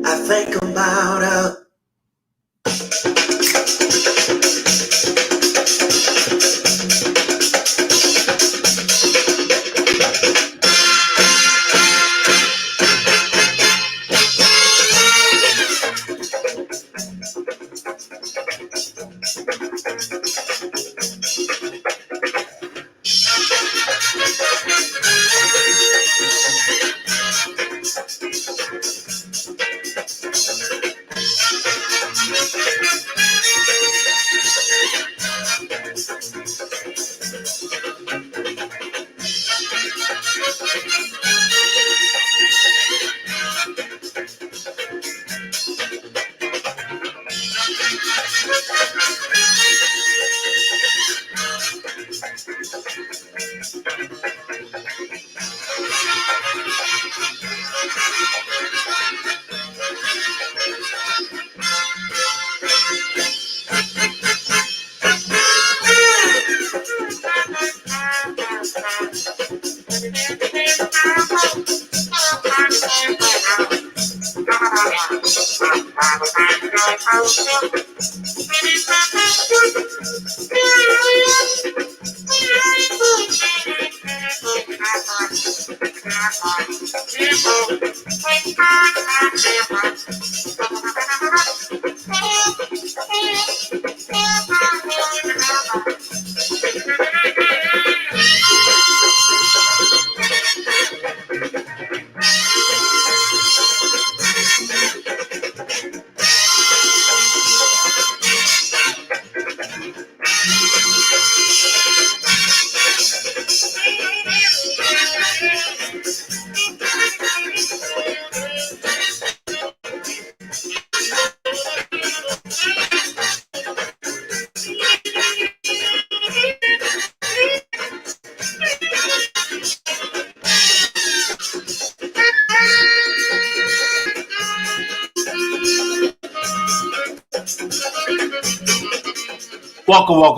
I think about her.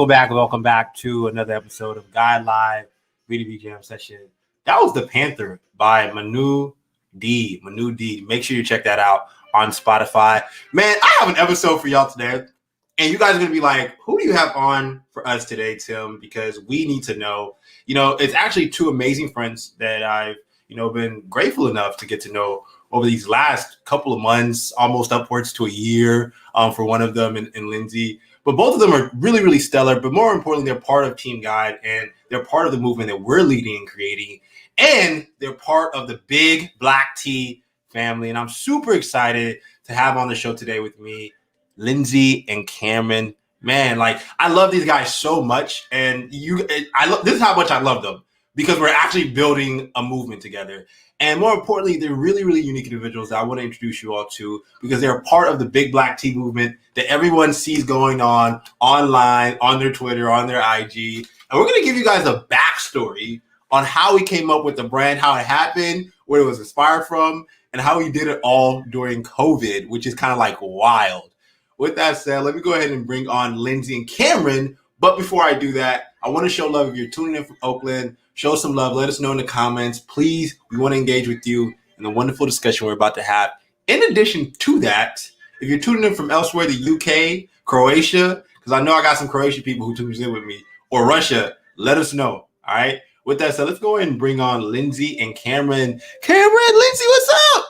Welcome back to another episode of Guide Live B2B Jam Session. That was The Panther by Manu D. Make sure you check that out on Spotify. Man, I have an episode for y'all today, and you guys are going to be like, who do you have on for us today, Tim? Because we need to know. It's actually two amazing friends that I've, been grateful enough to get to know over these last couple of months, almost upwards to a year for one of them in Lindsay. But both of them are really, really stellar. But more importantly, they're part of Team Guide, and they're part of the movement that we're leading and creating. And they're part of the big Black T family. And I'm super excited to have on the show today with me, Lindsay and Cameron. Man, I love these guys so much. And this is how much I love them, because we're actually building a movement together. And more importantly, they're really, really unique individuals that I want to introduce you all to, because they're a part of the big Black T movement that everyone sees going on online, on their Twitter, on their IG. And we're going to give you guys a backstory on how we came up with the brand, how it happened, where it was inspired from, and how we did it all during COVID, which is kind of wild. With that said, let me go ahead and bring on Lindsay and Cameron. But before I do that, I want to show love. If you're tuning in from Oakland, show some love. Let us know in the comments. Please, we want to engage with you in the wonderful discussion we're about to have. In addition to that, if you're tuning in from elsewhere, the UK, Croatia, because I know I got some Croatian people who tune in with me, or Russia, let us know. All right. With that said, let's go ahead and bring on Lindsay and Cameron. Lindsay, what's up?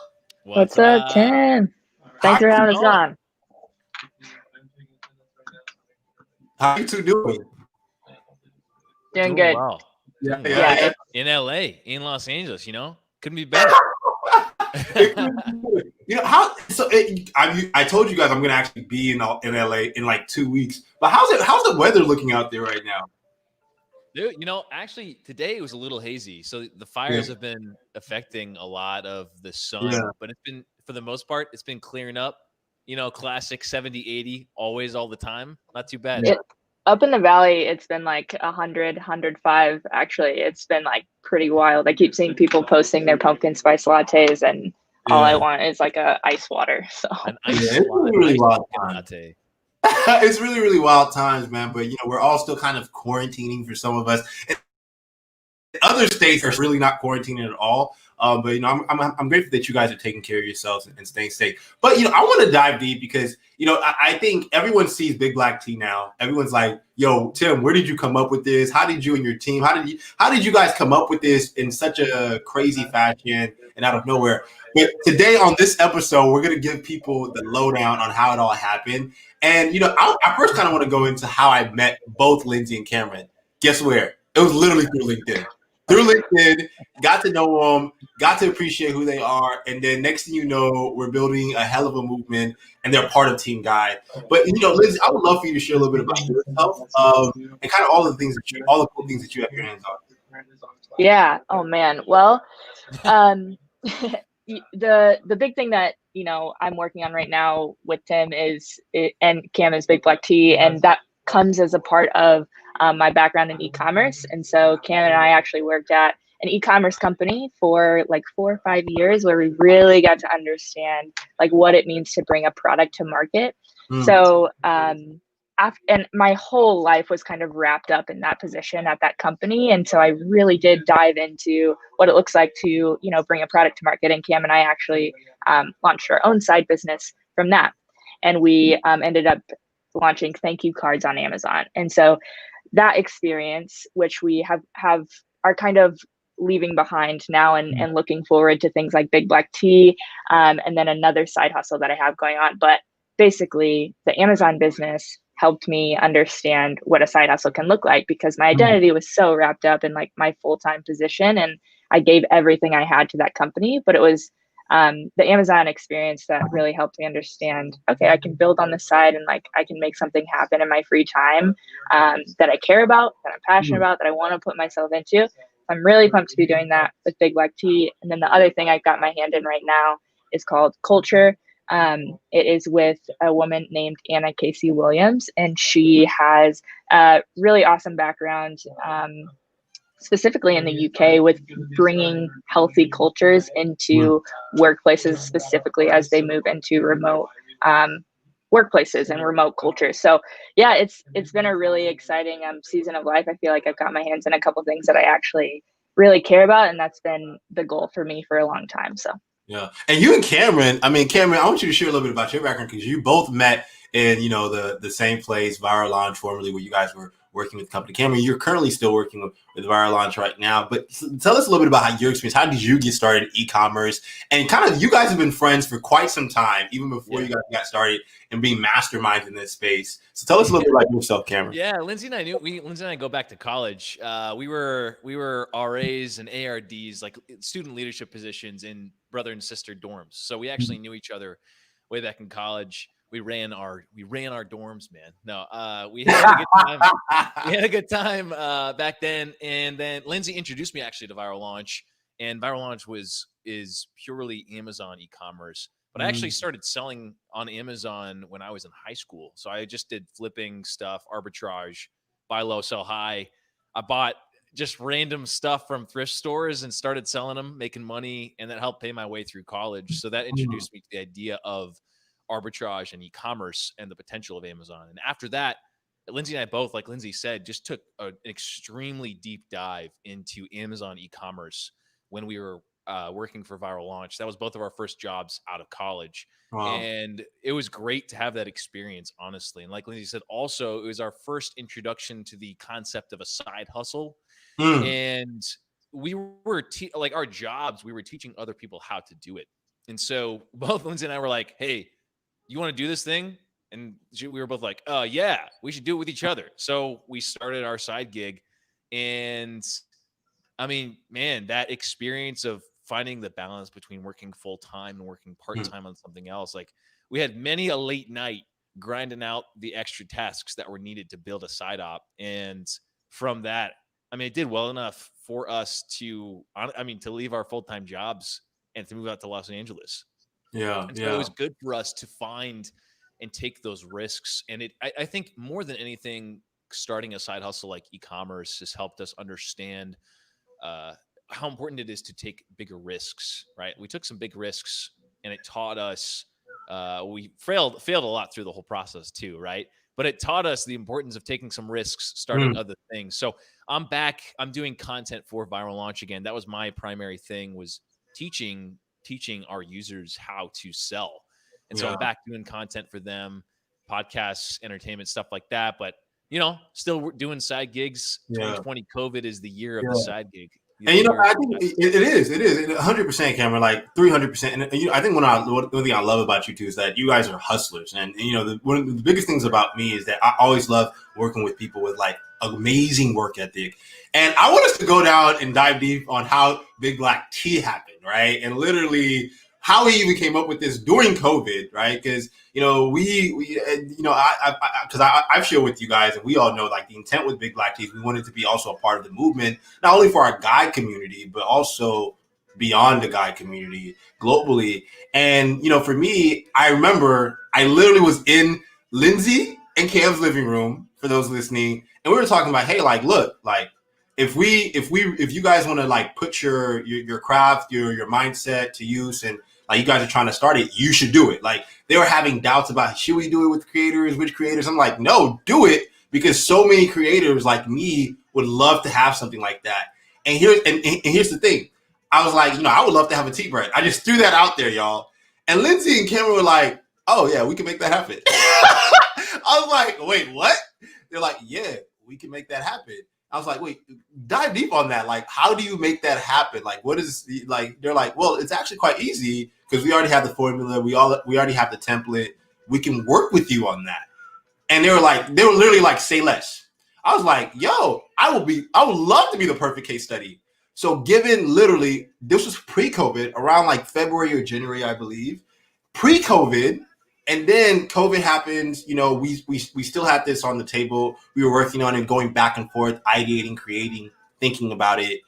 What's up, Tim? Thanks for having us on. How you two doing? Doing good. Well. Yeah. In LA, in Los Angeles, couldn't be better. I told you guys I'm going to actually be in LA in 2 weeks. But how's the weather looking out there right now? Dude, actually today it was a little hazy. So the fires have been affecting a lot of the sun, but it's been, for the most part, it's been clearing up. Classic 70, 80, always, all the time. Not too bad. Up in the valley, it's been 100, 105. Actually, it's been pretty wild. I keep seeing people posting their pumpkin spice lattes, and all I want is a ice water. So it's really wild latte. It's really, really wild times, man. But we're all still kind of quarantining for some of us. And other states are really not quarantining at all. But I'm grateful that you guys are taking care of yourselves and staying safe. But I want to dive deep because I think everyone sees Big Black T now. Everyone's like, "Yo, Tim, where did you come up with this? How did you and your team? How did you guys come up with this in such a crazy fashion and out of nowhere?" But today on this episode, we're gonna give people the lowdown on how it all happened. And I first kind of want to go into how I met both Lindsey and Cameron. Guess where? It was literally through LinkedIn. Through LinkedIn, got to know them, got to appreciate who they are, and then next thing you know, we're building a hell of a movement, and they're part of Team Guide. But Lindsey, I would love for you to share a little bit about yourself and kind of all the cool things that you have your hands on. Yeah. Oh man. Well, um, the big thing that I'm working on right now with Tim and Cam is Big Black Tea, and that comes as a part of my background in e-commerce. And so Cam and I actually worked at an e-commerce company for like 4 or 5 years, where we really got to understand like what it means to bring a product to market. So and my whole life was kind of wrapped up in that position at that company. And so I really did dive into what it looks like to, bring a product to market. And Cam and I actually launched our own side business from that. And we ended up launching thank you cards on Amazon. And so that experience, which we are kind of leaving behind now and looking forward to things like Big Black Tea and then another side hustle that I have going on. But basically, the Amazon business helped me understand what a side hustle can look like, because my identity was so wrapped up in like my full-time position, and I gave everything I had to that company. But it was the Amazon experience that really helped me understand, okay, I can build on the side and like I can make something happen in my free time that I care about, that I'm passionate about, that I want to put myself into. I'm really pumped to be doing that with Big Black Tea. And then the other thing I've got my hand in right now is called Culture. It is with a woman named Anna Casey Williams, and she has a really awesome background, specifically in the UK, with bringing healthy cultures into workplaces, specifically as they move into remote workplaces and remote cultures. So yeah, it's been a really exciting season of life. I feel like I've got my hands in a couple things that I actually really care about, and that's been the goal for me for a long time. So. Yeah. And you and Cameron, I want you to share a little bit about your background, because you both met in, the same place, Viral Launch, formerly, where you guys were working with the company. Cameron, you're currently still working with Viral Launch right now, but tell us a little bit about how your experience, how did you get started in e-commerce? And kind of, you guys have been friends for quite some time, even before you guys got started and being masterminds in this space. So tell us a little bit about yourself, Cameron. Yeah, Lindsey and I go back to college. We were RAs and ARDs, like student leadership positions in brother and sister dorms. So we actually knew each other way back in college. We ran our dorms, man. No, we had a good time. We had a good time back then. And then Lindsey introduced me actually to Viral Launch, and Viral Launch is purely Amazon e-commerce. But I actually started selling on Amazon when I was in high school. So I just did flipping stuff, arbitrage, buy low, sell high. I bought just random stuff from thrift stores and started selling them, making money, and that helped pay my way through college. So that introduced me to the idea of arbitrage and e-commerce and the potential of Amazon. And after that, Lindsey and I both, like Lindsey said, just took an extremely deep dive into Amazon e-commerce when we were working for Viral Launch. That was both of our first jobs out of college. Wow. And it was great to have that experience, honestly. And like Lindsey said, also, it was our first introduction to the concept of a side hustle. And we were like our jobs, we were teaching other people how to do it. And so both Lindsey and I were like, hey, you want to do this thing? And we were both like, yeah, we should do it with each other. So we started our side gig. And I mean, man, that experience of finding the balance between working full time and working part time on something else. Like, we had many a late night grinding out the extra tasks that were needed to build a side op. And from that, I mean, it did well enough for us to leave our full-time jobs and to move out to Los Angeles. Yeah. And so it was good for us to find and take those risks. And I think more than anything, starting a side hustle like e-commerce has helped us understand how important it is to take bigger risks, right? We took some big risks, and it taught us, we failed a lot through the whole process too, right? But it taught us the importance of taking some risks, starting other things. So I'm back. I'm doing content for Viral Launch again. That was my primary thing, was teaching our users how to sell. And so I'm back doing content for them, podcasts, entertainment, stuff like that. But, still doing side gigs. 2020 COVID is the year of the side gig. And I think it is 100%, Cameron, like 300%. And I think one thing I love about you too is that you guys are hustlers. And one of the biggest things about me is that I always love working with people with like amazing work ethic. And I want us to go down and dive deep on how Big Black T happened, right? And literally how he even came up with this during COVID, right? Because I've shared with you guys, and we all know like the intent with Big Black Tees, we wanted to be also a part of the movement, not only for our guide community, but also beyond the guide community globally. And for me, I remember I literally was in Lindsey and Cam's living room, for those listening, and we were talking about, hey, like, look, like if you guys want to like put your craft, your mindset to use, and like you guys are trying to start it, you should do it. Like they were having doubts about, should we do it with creators, which creators? I'm like, no, do it, because so many creators like me would love to have something like that. And here's the thing. I was like, I would love to have a tea brand. I just threw that out there, y'all. And Lindsey and Cameron were like, oh yeah, we can make that happen. I was like, wait, what? They're like, yeah, we can make that happen. I was like, wait, dive deep on that. Like, how do you make that happen? Like, what is like? They're like, well, it's actually quite easy because we already have the formula. We already have the template. We can work with you on that. And they were literally like, say less. I was like, yo, I would love to be the perfect case study. So given literally, this was pre-COVID, around like February or January, I believe, pre-COVID. And then COVID happened, we still had this on the table. We were working on it, going back and forth, ideating, creating, thinking about it.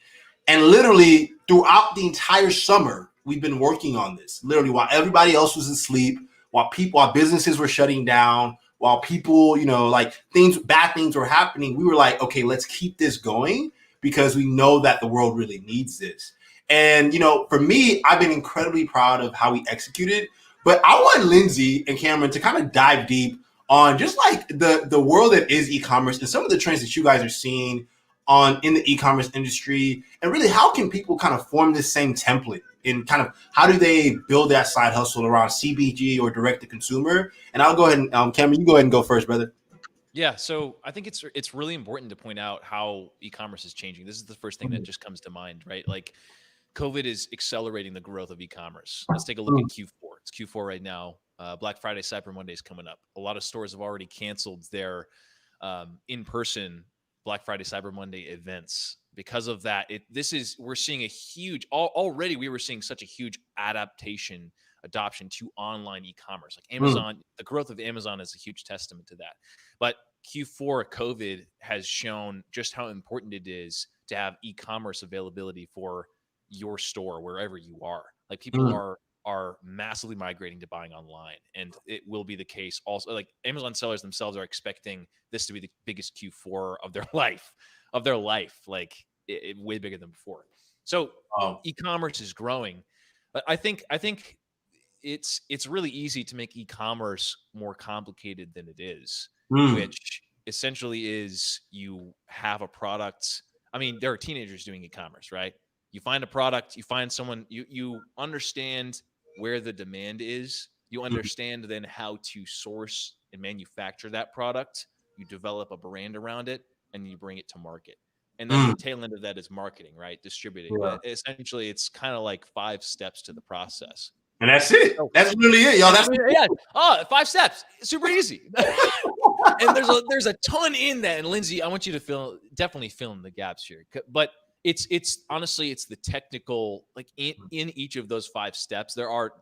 And literally throughout the entire summer, we've been working on this. Literally while everybody else was asleep, while businesses were shutting down, while people, bad things were happening, we were like, okay, let's keep this going because we know that the world really needs this. And, for me, I've been incredibly proud of how we executed. But I want Lindsey and Cameron to kind of dive deep on just like the world that is e-commerce and some of the trends that you guys are seeing in the e-commerce industry, and really how can people kind of form this same template and kind of how do they build that side hustle around CBG or direct to consumer? And I'll go ahead and Cameron, you go ahead and go first, brother. Yeah, so I think it's really important to point out how e-commerce is changing. This is the first thing that just comes to mind, right? Like COVID is accelerating the growth of e-commerce. Let's take a look at Q4. It's Q4 right now. Black Friday, Cyber Monday is coming up. A lot of stores have already canceled their in-person Black Friday, Cyber Monday events. Because of that, we're seeing a huge, already we were seeing such a huge adoption to online e-commerce. Like Amazon, the growth of Amazon is a huge testament to that. But Q4 COVID has shown just how important it is to have e-commerce availability for your store wherever you are. Like people are massively migrating to buying online, and it will be the case also. Like Amazon sellers themselves are expecting this to be the biggest Q4 of their life, like it way bigger than before. So e-commerce is growing, but I think it's really easy to make e-commerce more complicated than it is, which essentially is you have a product. I mean, there are teenagers doing e-commerce, right? You find a product, you find someone, you understand where the demand is. You understand then how to source and manufacture that product. You develop a brand around it, and you bring it to market. And then the tail end of that is marketing, right? Distributing. Yeah. Essentially, it's kind of like 5 steps to the process. And that's it. That's really it, y'all. That's yeah. Oh, 5 steps. Super easy. And there's a ton in that. And Lindsey, I want you to definitely fill in the gaps here. But it's honestly, it's the technical, like in each of those 5 steps,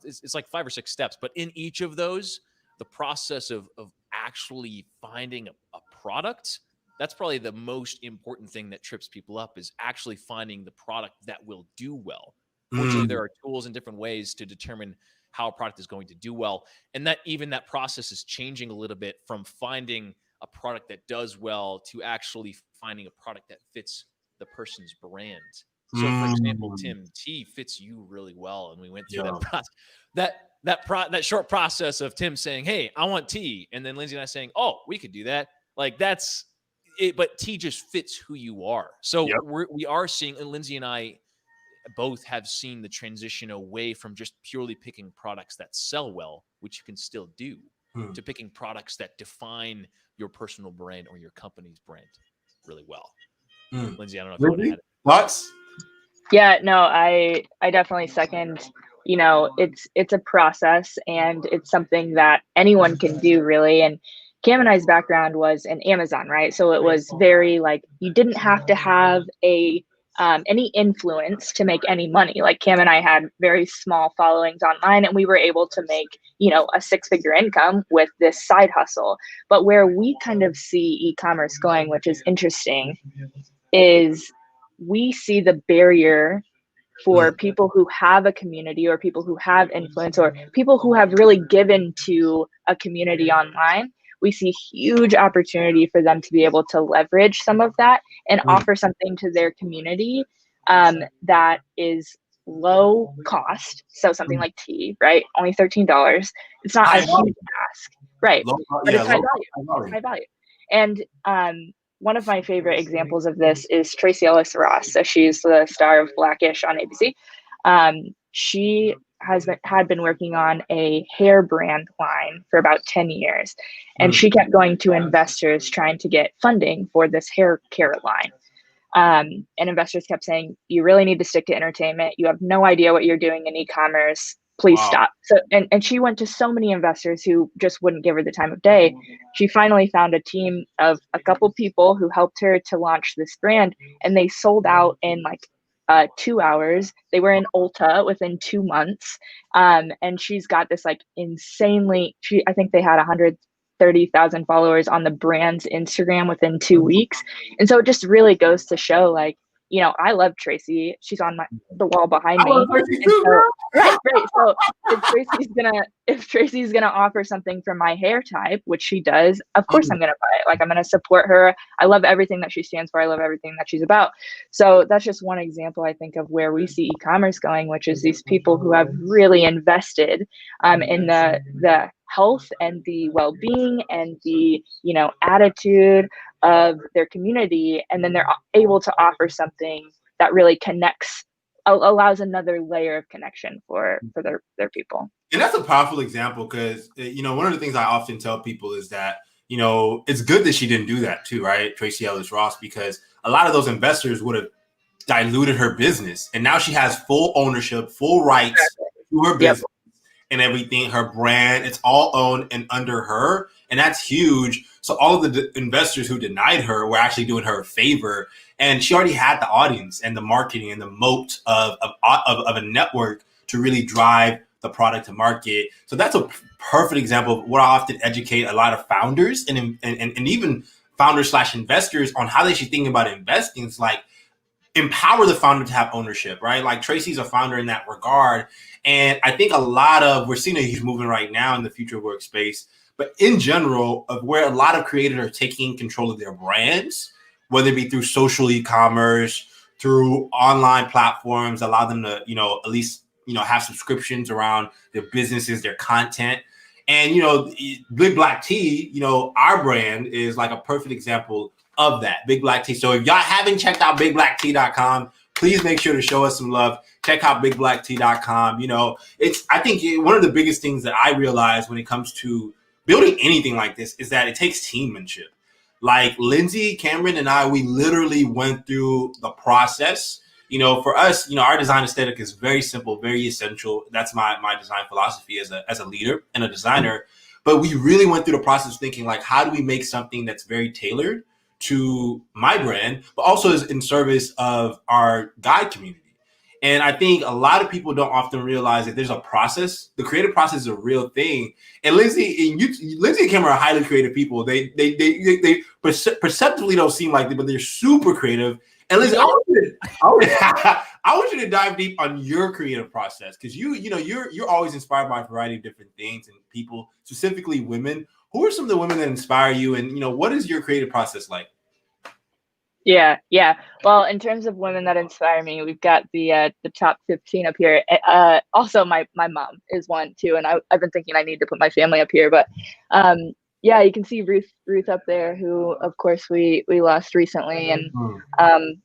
it's like 5 or 6 steps, but in each of those, the process of actually finding a product, that's probably the most important thing that trips people up, is actually finding the product that will do well. Fortunately, there are tools and different ways to determine how a product is going to do well. And that process is changing a little bit from finding a product that does well to actually finding a product that fits the person's brand. So for example, Tim, tea fits you really well. And we went through that process, that short process of Tim saying, hey, I want tea. And then Lindsey and I saying, oh, we could do that. Like that's it, but tea just fits who you are. So we are seeing, and Lindsey and I both have seen the transition away from just purely picking products that sell well, which you can still do, to picking products that define your personal brand or your company's brand really well. Lindsay, I don't know if you want to add it. Thoughts? Yeah, no, I definitely second. You know, it's a process, and it's something that anyone can do, really. And Cam and I's background was in Amazon, right? So it was very like you didn't have to have any influence to make any money. Like Cam and I had very small followings online, and we were able to make, you know, a 6-figure income with this side hustle. But where we kind of see e-commerce going, which is interesting, is we see the barrier for people who have a community, or people who have influence, or people who have really given to a community online. We see huge opportunity for them to be able to leverage some of that and offer something to their community that is low cost. So something like tea, right? Only $13. It's not a huge ask, right? But it's high value. High value. And one of my favorite examples of this is Tracy Ellis Ross. So she's the star of Blackish on ABC. She had been working on a hair brand line for about 10 years. And she kept going to investors trying to get funding for this hair care line. And investors kept saying, you really need to stick to entertainment. You have no idea what you're doing in e-commerce. Please stop. So, and she went to so many investors who just wouldn't give her the time of day. She finally found a team of a couple people who helped her to launch this brand, and they sold out in like 2 hours. They were in Ulta within 2 months. And she's got this like insanely, I think they had 130,000 followers on the brand's Instagram within 2 weeks. And so it just really goes to show, like, you know, I love Tracy. She's on the wall behind me. Right. So if Tracy's gonna offer something for my hair type, which she does, of course I'm gonna buy it. Like, I'm gonna support her. I love everything that she stands for. I love everything that she's about. So that's just one example, I think, of where we see e-commerce going, which is these people who have really invested in the health and the well-being and the, you know, attitude of their community, and then they're able to offer something that really connects, allows another layer of connection for their people. And that's a powerful example, because, you know, one of the things I often tell people is that, you know, it's good that she didn't do that too, right? Tracy Ellis Ross, because a lot of those investors would have diluted her business, and now she has full ownership, full rights to her business. And everything, her brand, it's all owned and under her. And that's huge. So all of the investors who denied her were actually doing her a favor. And she already had the audience and the marketing and the moat of a network to really drive the product to market. So that's a perfect example of what I often educate a lot of founders and even founders / investors on how they should think about investing. It's like, empower the founder to have ownership, right? Like, Tracy's a founder in that regard. And I think we're seeing a huge movement right now in the future workspace, but in general, of where a lot of creators are taking control of their brands, whether it be through social e-commerce, through online platforms, allow them to, you know, at least, you know, have subscriptions around their businesses, their content. And, you know, Big Black Tea, you know, our brand is like a perfect example of that, Big Black Tea. So if y'all haven't checked out bigblacktea.com, please make sure to show us some love. Check out bigblacktea.com. You know, I think one of the biggest things that I realize when it comes to building anything like this is that it takes teammanship. Like, Lindsay, Cameron, and I, we literally went through the process. You know, for us, you know, our design aesthetic is very simple, very essential. That's my design philosophy as a leader and a designer. But we really went through the process thinking, like, how do we make something that's very tailored to my brand, but also is in service of our guide community. And I think a lot of people don't often realize that there's a process. The creative process is a real thing. And Lindsay and Cameron are highly creative people. They perceptively don't seem like it, but they're super creative. And Lindsay, I want you to dive deep on your creative process, because you're always inspired by a variety of different things and people, specifically women. Who are some of the women that inspire you, and, you know, what is your creative process like? Yeah. Well, in terms of women that inspire me, we've got the top 15 up here. Also, my mom is one too, and I've been thinking I need to put my family up here. But yeah, you can see Ruth up there, who of course we lost recently and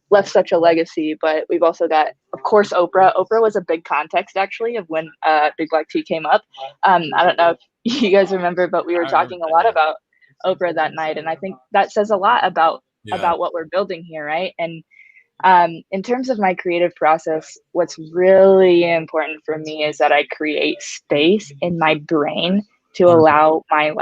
left such a legacy. But we've also got, of course, Oprah. Oprah was a big context actually of when Big Black Tea came up. I don't know if you guys remember, but we were talking a lot about Oprah that night, and I think that says a lot about what we're building here, right? And in terms of my creative process, what's really important for me is that I create space in my brain to allow my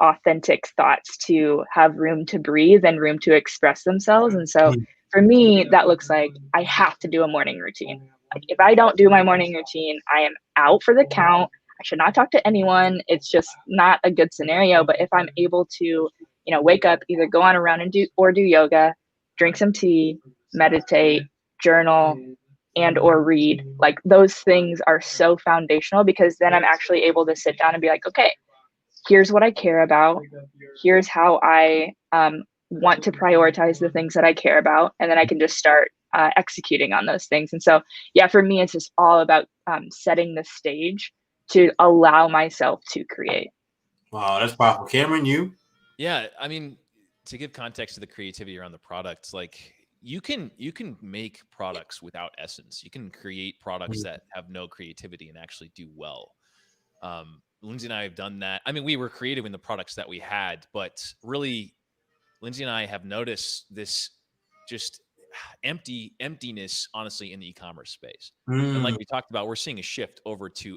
authentic thoughts to have room to breathe and room to express themselves. And so for me, that looks like I have to do a morning routine. Like if I don't do my morning routine, I am out for the count. I should not talk to anyone. It's just not a good scenario. But if I'm able to, wake up, either go on a run and do yoga, drink some tea, meditate, journal, and or read, like those things are so foundational, because then I'm actually able to sit down and be like, okay, here's what I care about. Here's how I want to prioritize the things that I care about. And then I can just start executing on those things. And so, yeah, for me, it's just all about setting the stage to allow myself to create. Wow, that's powerful. Cameron, you? Yeah, I mean, to give context to the creativity around the products, like you can make products without essence. You can create products that have no creativity and actually do well. Lindsay and I have done that. I mean, we were creative in the products that we had, but really, Lindsay and I have noticed this just emptiness, honestly, in the e-commerce space. And like we talked about, we're seeing a shift over to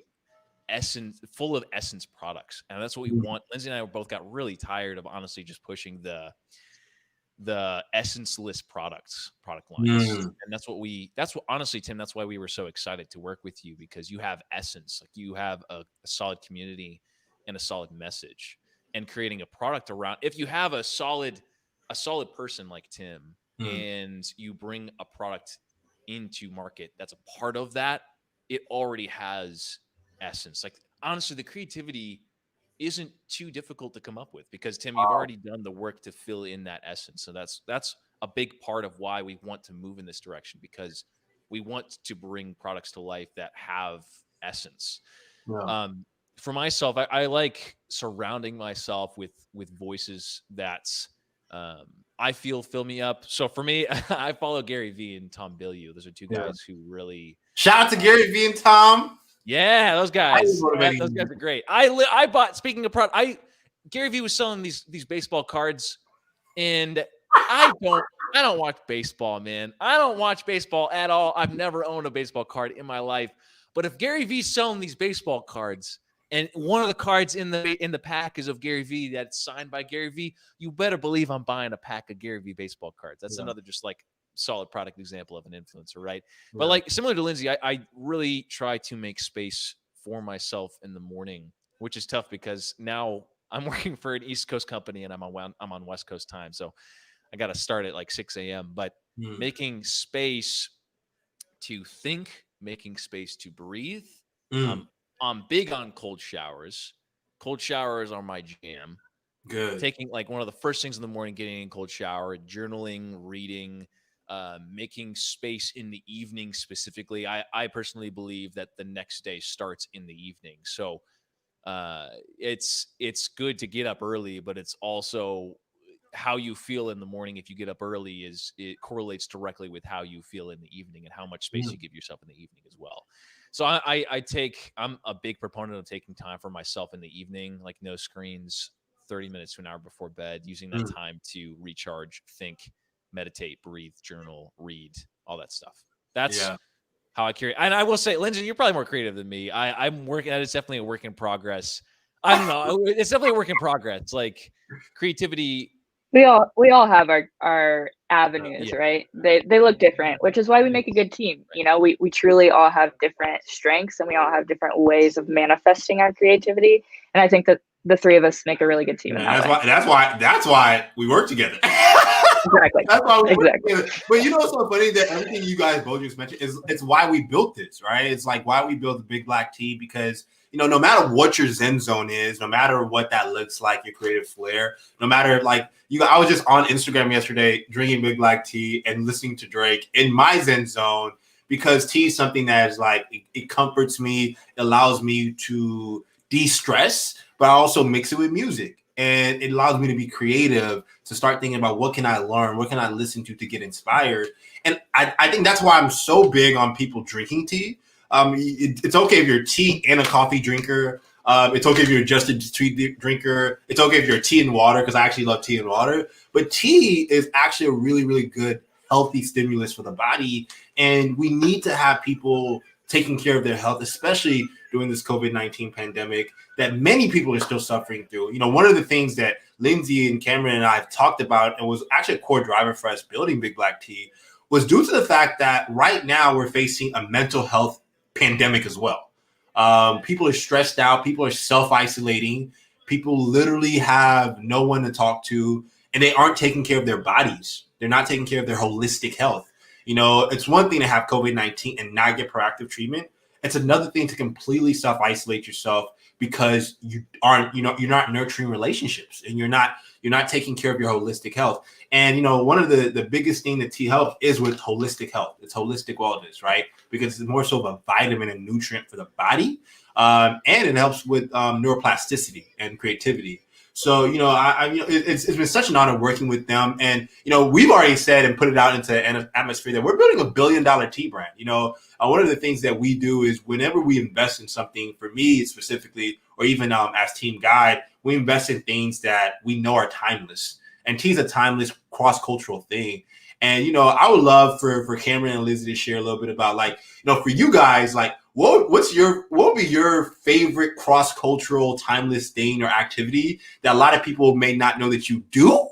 essence, full of essence products, and that's what we want. Lindsay and I both got really tired of honestly just pushing the essence-less product lines. And that's what honestly, Tim, that's why we were so excited to work with you, because you have essence, like you have a solid community and a solid message, and creating a product around, if you have a solid person like Tim and you bring a product into market that's a part of that, it already has essence. Like honestly, the creativity isn't too difficult to come up with, because Tim, you've already done the work to fill in that essence. So that's a big part of why we want to move in this direction, because we want to bring products to life that have essence. Yeah. For myself, I like surrounding myself with voices that I feel fill me up. So for me, I follow Gary Vee and Tom Bilyeu. Those are two guys who really shout out to Gary Vee and Tom. Yeah, those guys. Those guys are great. I bought, speaking of product, Gary Vee was selling these baseball cards, and I don't watch baseball, man. I don't watch baseball at all. I've never owned a baseball card in my life. But if Gary Vee's selling these baseball cards, and one of the cards in the pack is of Gary Vee that's signed by Gary Vee, you better believe I'm buying a pack of Gary Vee baseball cards. That's another just like solid product example of an influencer, right? But like similar to Lindsay, I really try to make space for myself in the morning, which is tough because now I'm working for an East Coast company and I'm on West Coast time. So I got to start at like 6 a.m. But making space to think, making space to breathe. I'm big on cold showers. Cold showers are my jam. Good. Taking like one of the first things in the morning, getting in cold shower, journaling, reading, making space in the evening specifically. I personally believe that the next day starts in the evening. So it's good to get up early, but it's also how you feel in the morning. If you get up early, it correlates directly with how you feel in the evening and how much space you give yourself in the evening as well. So I'm a big proponent of taking time for myself in the evening, like no screens, 30 minutes to an hour before bed, using that time to recharge, think, meditate, breathe, journal, read, all that stuff. That's how I carry. And I will say, Lindsay, you're probably more creative than me. I'm working at, it's definitely a work in progress. I don't know. It's definitely a work in progress. Like creativity. We all have our avenues, right? They look different, which is why we make a good team. You know, we truly all have different strengths and we all have different ways of manifesting our creativity. And I think that the three of us make a really good team. That's why we work together. Exactly. That's why we work together. But you know what's so funny, that everything you guys both just mentioned it's why we built this, right? It's like why we built the Big Black Tea, because you know, no matter what your Zen zone is, no matter what that looks like, your creative flair, no matter like I was just on Instagram yesterday drinking Big Black Tea and listening to Drake in my Zen zone, because tea is something that is like it comforts me, allows me to de-stress, but I also mix it with music. And it allows me to be creative, to start thinking about what can I learn, what can I listen to get inspired. And I think that's why I'm so big on people drinking tea. It's okay if you're a tea and a coffee drinker. It's okay if you're just a tea drinker. It's okay if you're tea and water, because I actually love tea and water. But tea is actually a really, really good, healthy stimulus for the body. And we need to have people taking care of their health, especially during this COVID-19 pandemic that many people are still suffering through. You know, one of the things that Lindsey and Cameron and I have talked about, and was actually a core driver for us building Big Black Tea, was due to the fact that right now we're facing a mental health pandemic as well. People are stressed out. People are self-isolating. People literally have no one to talk to, and they aren't taking care of their bodies. They're not taking care of their holistic health. You know, it's one thing to have COVID-19 and not get proactive treatment. It's another thing to completely self-isolate yourself because you're not nurturing relationships, and you're not taking care of your holistic health. And, you know, one of the biggest thing that tea helps is with holistic health. It's holistic wellness, right? Because it's more so of a vitamin and nutrient for the body. And it helps with neuroplasticity and creativity. So, you know, it's been such an honor working with them. And, you know, we've already said and put it out into an atmosphere that we're building $1 billion tea brand. You know, one of the things that we do is whenever we invest in something, for me specifically, or even as Team Guide, we invest in things that we know are timeless. And tea is a timeless cross-cultural thing. And, you know, I would love for Cameron and Lizzie to share a little bit about, like, you know, for you guys, like, what would be your favorite cross-cultural timeless thing or activity that a lot of people may not know that you do,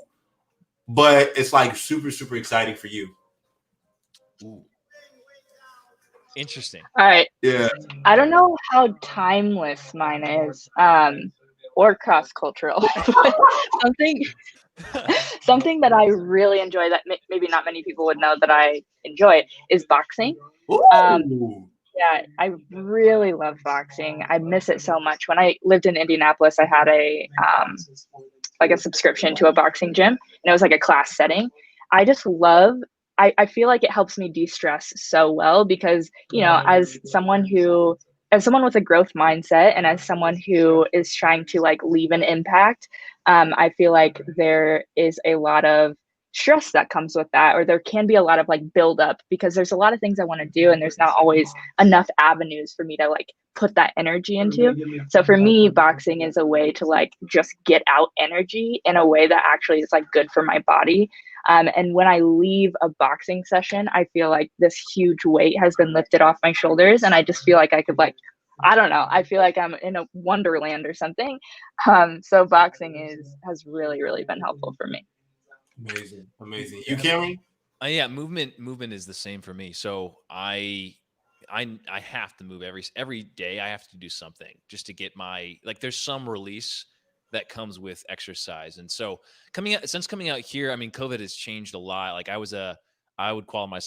but it's like super, super exciting for you? Ooh. Interesting. All right. Yeah. I don't know how timeless mine is, or cross-cultural. Something that I really enjoy that maybe not many people would know that I enjoy is boxing. Yeah, I really love boxing. I miss it so much. When I lived in Indianapolis, I had a subscription to a boxing gym, and it was like a class setting. I just love. I feel like it helps me de-stress so well because, you know, as someone with a growth mindset and as someone who is trying to like leave an impact, I feel like there is a lot of stress that comes with that, or there can be a lot of like build up because there's a lot of things I want to do and there's not always enough avenues for me to like put that energy into. So for me, boxing is a way to like just get out energy in a way that actually is like good for my body. And when I leave a boxing session, I feel like this huge weight has been lifted off my shoulders, and I just feel like I could like, I don't know, I feel like I'm in a wonderland or something. So boxing has really, really been helpful for me. Amazing. You, Cameron? Yeah, movement is the same for me. So I have to move every day. I have to do something just to get there's some release that comes with exercise. And so coming out here, I mean, COVID has changed a lot. Like I would qualify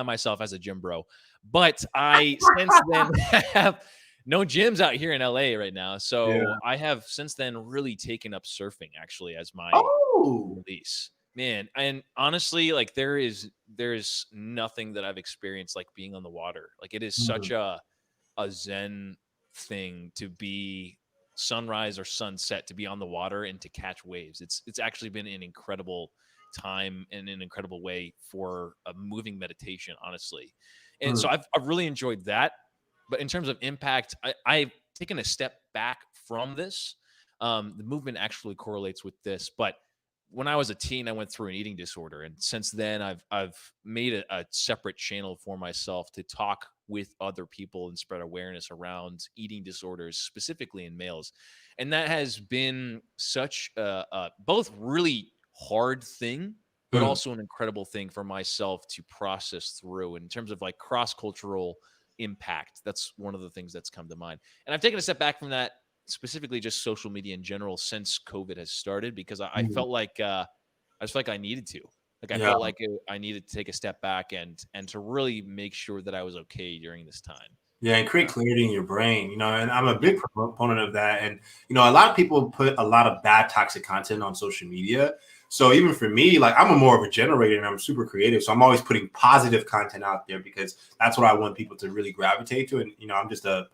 myself as a gym bro, but I since then have no gyms out here in LA right now. So yeah. I have since then really taken up surfing actually as my release. Man, and honestly, like there is nothing that I've experienced like being on the water. Like it is such a zen thing to be sunrise or sunset, to be on the water and to catch waves. It's actually been an incredible time and an incredible way for a moving meditation, honestly. And so I've really enjoyed that. But in terms of impact, I've taken a step back from this. The movement actually correlates with this, but when I was a teen, I went through an eating disorder, and since then, I've made a separate channel for myself to talk with other people and spread awareness around eating disorders, specifically in males, and that has been such a both really hard thing, but also an incredible thing for myself to process through. In terms of like cross-cultural impact, that's one of the things that's come to mind, and I've taken a step back from that. Specifically just social media in general since COVID has started, because I felt like I just felt like I needed to. Like I felt like I needed to take a step back and to really make sure that I was okay during this time. Yeah, and create clarity in your brain, you know, and I'm a big proponent of that. And, you know, a lot of people put a lot of bad toxic content on social media. So even for me, like I'm more of a generator and I'm super creative. So I'm always putting positive content out there because that's what I want people to really gravitate to. And, I'm just a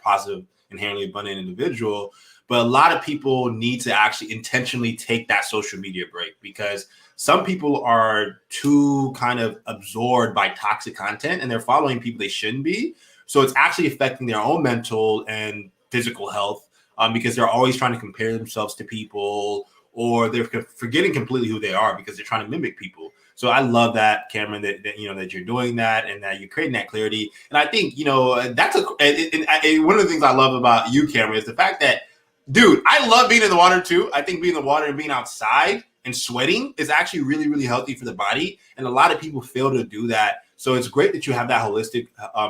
positive, inherently abundant individual. But a lot of people need to actually intentionally take that social media break because some people are too kind of absorbed by toxic content and they're following people they shouldn't be. So it's actually affecting their own mental and physical health because they're always trying to compare themselves to people, or they're forgetting completely who they are because they're trying to mimic people. So I love that, Cameron, that you're doing that and that you're creating that clarity. And I think, that's one of the things I love about you, Cameron, is the fact that, dude, I love being in the water too. I think being in the water and being outside and sweating is actually really, really healthy for the body. And a lot of people fail to do that. So it's great that you have that holistic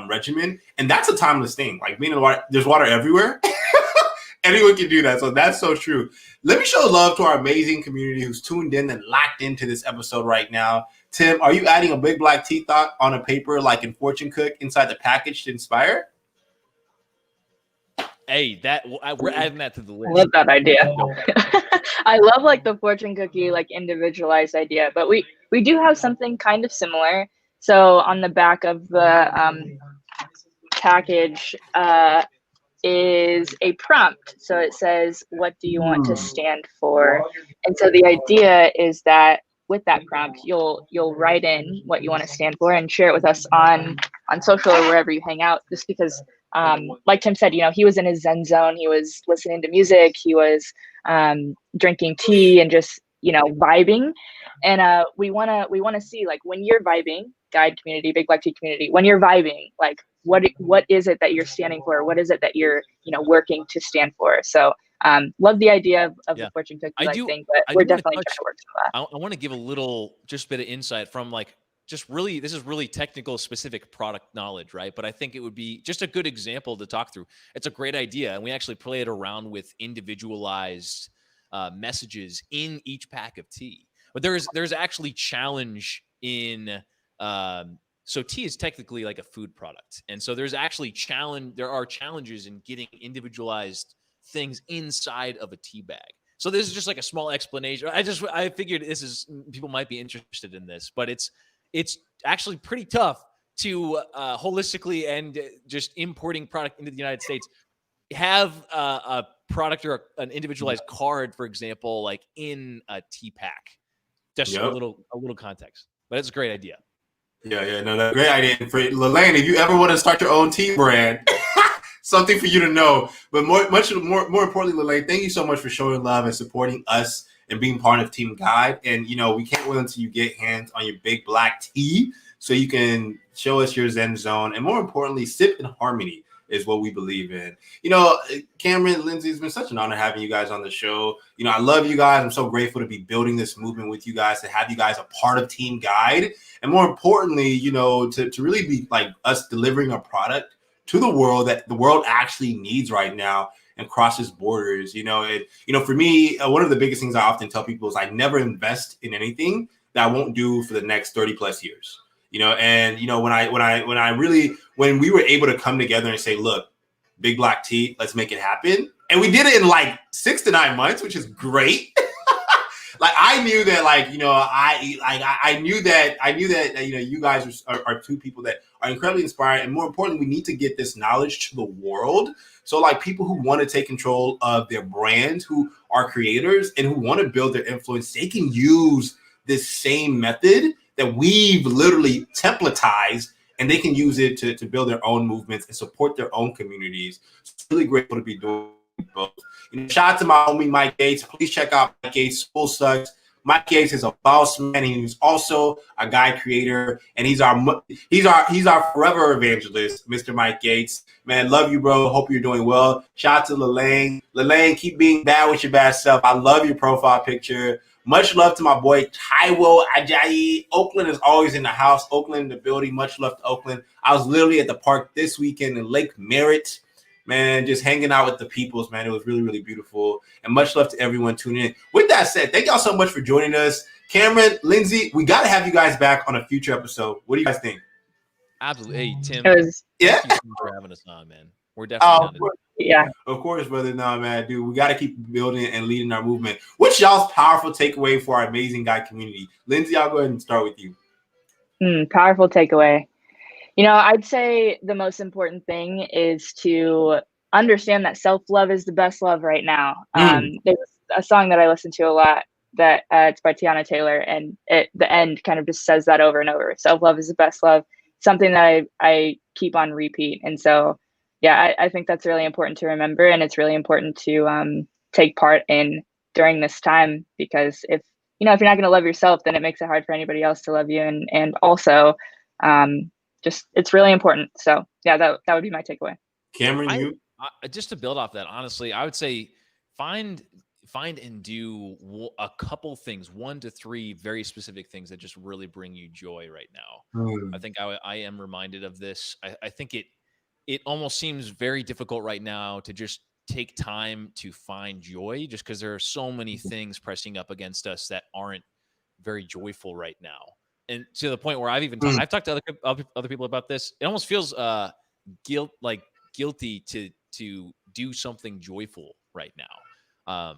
regimen. And that's a timeless thing. Like being in the water, there's water everywhere. Anyone can do that. So that's so true. Let me show love to our amazing community who's tuned in and locked into this episode right now. Tim, are you adding a big black tea thought on a paper like in Fortune Cook inside the package to inspire? Hey, we're adding that to the list. I love that idea. I love like the fortune cookie, like individualized idea, but we do have something kind of similar. So on the back of the package is a prompt. So it says, what do you want to stand for? And so the idea is that with that prompt, you'll write in what you want to stand for and share it with us on social or wherever you hang out, just because like Tim said, he was in his Zen zone. He was listening to music. He was drinking tea and just, vibing. And we want to see, like, when you're vibing, guide community, Big Black Tea community, when you're vibing, like, what is it that you're standing for? What is it that you're, working to stand for? So love the idea of the fortune cookie thing, but we're definitely trying to work on that. I want to give a little just bit of insight from like, this is really technical specific product knowledge, right? But I think it would be just a good example to talk through. It's a great idea. And we actually play it around with individualized messages in each pack of tea. But there's actually challenge in, so tea is technically like a food product. And so there are challenges in getting individualized things inside of a tea bag. So this is just like a small explanation. I figured people might be interested in this, but it's actually pretty tough to holistically and just importing product into the United States have a product or an individualized card, for example, like in a tea pack. Just a little context, but it's a great idea. Yeah, no, great idea. And for Lelaine, if you ever want to start your own tea brand, something for you to know. But more importantly, Lelaine, thank you so much for showing love and supporting us and being part of Team Guide. And, we can't wait until you get hands on your big black tea so you can show us your Zen zone. And more importantly, sip in harmony is what we believe in. Cameron, Lindsey, it's been such an honor having you guys on the show. I love you guys. I'm so grateful to be building this movement with you guys, to have you guys a part of Team Guide. And more importantly, to really be like us delivering a product to the world that the world actually needs right now and crosses borders. For me, one of the biggest things I often tell people is I never invest in anything that I won't do for the next 30 plus years. When we were able to come together and say, look, Big Black Tea, let's make it happen. And we did it in like 6 to 9 months, which is great. Like I knew that, I knew that, you guys are two people that are incredibly inspiring. And more importantly, we need to get this knowledge to the world. So like people who want to take control of their brands, who are creators and who want to build their influence, they can use this same method that we've literally templatized, and they can use it to build their own movements and support their own communities. So it's really grateful to be doing both. Shout out to my homie Mike Gates. Please check out Mike Gates' School Sucks. Mike Gates is a boss man. He's also a guide creator, and he's our forever evangelist, Mr. Mike Gates. Man, love you, bro. Hope you're doing well. Shout out to Lelaine. Lelaine, keep being bad with your bad self. I love your profile picture. Much love to my boy Taiwo Ajayi. Oakland is always in the house. Oakland in the building. Much love to Oakland. I was literally at the park this weekend in Lake Merritt. Man, just hanging out with the peoples, man. It was really, really beautiful. And much love to everyone tuning in. With that said, thank y'all so much for joining us. Cameron, Lindsey, we got to have you guys back on a future episode. What do you guys think? Absolutely. Hey, Tim. Yeah. Thank you so much for having us on, man. We're definitely Yeah. Of course, brother. No, man, dude, we got to keep building and leading our movement. What's y'all's powerful takeaway for our amazing guy community? Lindsay, I'll go ahead and start with you. Powerful takeaway. I'd say the most important thing is to understand that self-love is the best love right now. There's a song that I listen to a lot that it's by Tiana Taylor, and the end kind of just says that over and over. Self-love is the best love. Something that I keep on repeat. And so, yeah, I think that's really important to remember, and it's really important to take part in during this time, because if you're not going to love yourself, then it makes it hard for anybody else to love you. And also, just it's really important. So yeah, that would be my takeaway. Cameron, just to build off that, honestly, I would say find and do a couple things, 1 to 3 very specific things that just really bring you joy right now. I think I am reminded of this. I think it almost seems very difficult right now to just take time to find joy, just because there are so many things pressing up against us that aren't very joyful right now. And to the point where I've talked to other people about this. It almost feels guilty to do something joyful right now.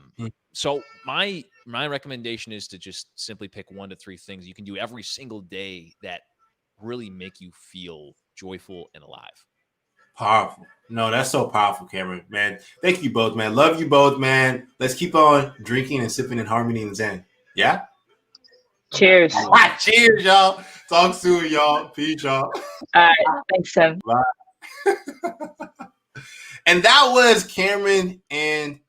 So my recommendation is to just simply pick 1 to 3 things you can do every single day that really make you feel joyful and alive. Powerful. No, that's so powerful, Cameron. Man, thank you both, man. Love you both, man. Let's keep on drinking and sipping in harmony and zen. Yeah? Cheers. Cheers, y'all. Talk soon, y'all. Peace, y'all. All right. Thanks, Tim. Bye. And that was Cameron and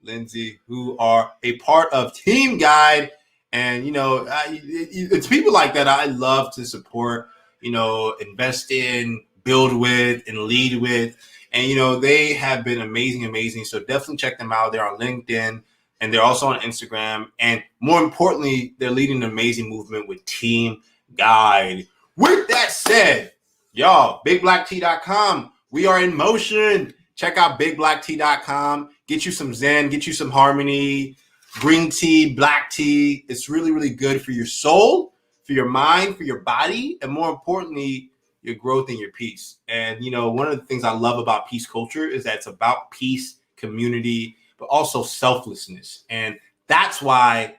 Lindsay, who are a part of Team Guide. And, it's people like that I love to support, invest in, build with, and lead with. And, they have been amazing. So definitely check them out. They're on LinkedIn, and they're also on Instagram. And more importantly, they're leading an amazing movement with Team Guide. With that said, y'all, bigblacktea.com. We are in motion. Check out bigblacktea.com. Get you some zen, get you some harmony, green tea, black tea. It's really, really good for your soul, for your mind, for your body, and more importantly, your growth and your peace. And, one of the things I love about peace culture is that it's about peace, community, but also selflessness. And that's why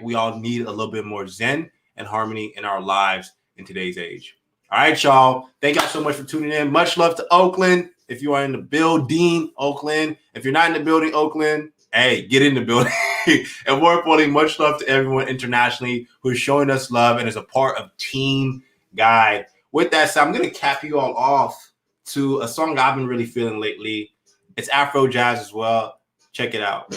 we all need a little bit more zen and harmony in our lives in today's age. All right, y'all. Thank y'all so much for tuning in. Much love to Oakland. If you are in the building, Oakland. If you're not in the building, Oakland, hey, get in the building. And more importantly, much love to everyone internationally who is showing us love and is a part of Team Guide. With that said, I'm going to cap you all off to a song I've been really feeling lately. It's Afro jazz as well. Check it out.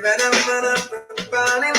Ba-da-ba-da-ba-da-ba-da-ba.